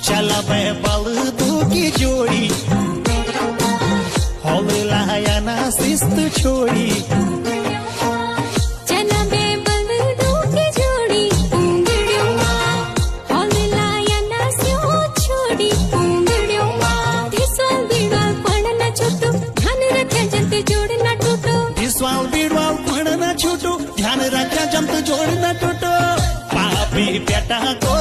चला बल तू की जोड़ी हॉल लाया ना शिस्त छोड़ी ध्यान रखा जंत जोड़ न टूटो पापी बेटा को